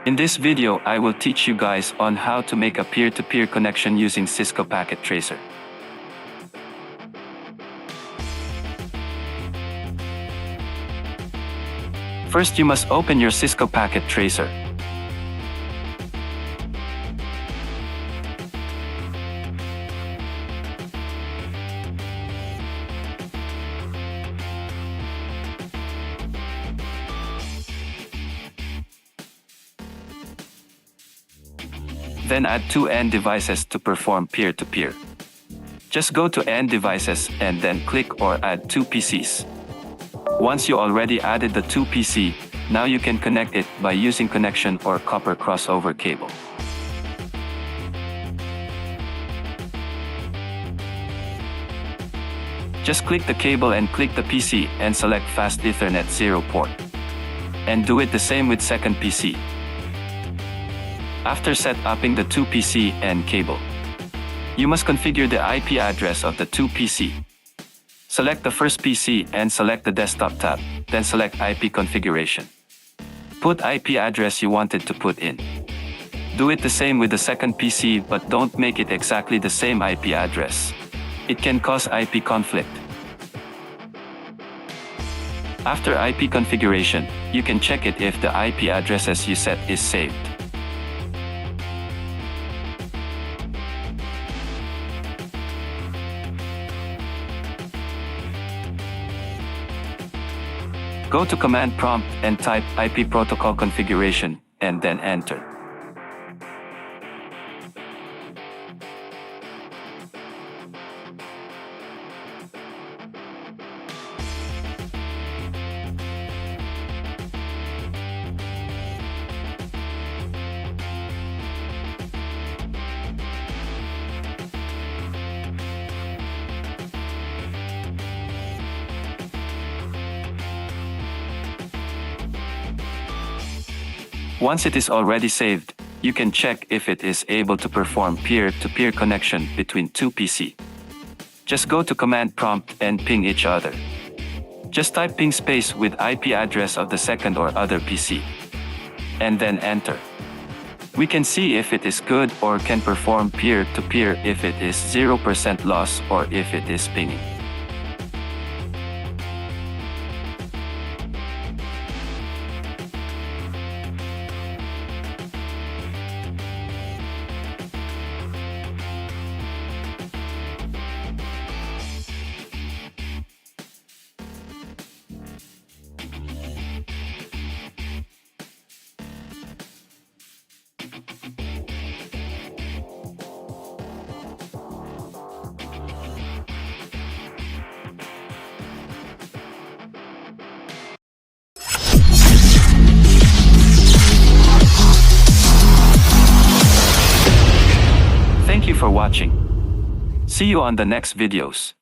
In this video, I will teach you guys on how to make a peer-to-peer connection using Cisco Packet Tracer. First, you must open your Cisco Packet Tracer. Then add two end devices to perform peer-to-peer. Just go to end devices and then click or add two PCs. Once you already added the two PC, now you can connect it by using connection or copper crossover cable. Just click the cable and click the PC and select Fast Ethernet 0 port. And do it the same with second PC. After set-upping the two PC and cable, you must configure the IP address of the two PC. Select the first PC and select the desktop tab, then select IP configuration. Put IP address you wanted to put in. Do it the same with the second PC, but don't make it exactly the same IP address. It can cause IP conflict. After IP configuration, you can check it if the IP addresses you set is saved. Go to command prompt and type IP protocol configuration, and then enter. Once it is already saved, you can check if it is able to perform peer-to-peer connection between two PC. Just go to command prompt and ping each other. Just type ping space with IP address of the second or other PC. And then enter. We can see if it is good or can perform peer-to-peer, if it is 0% loss or if it is pinging. Thank you for watching. See you on the next videos.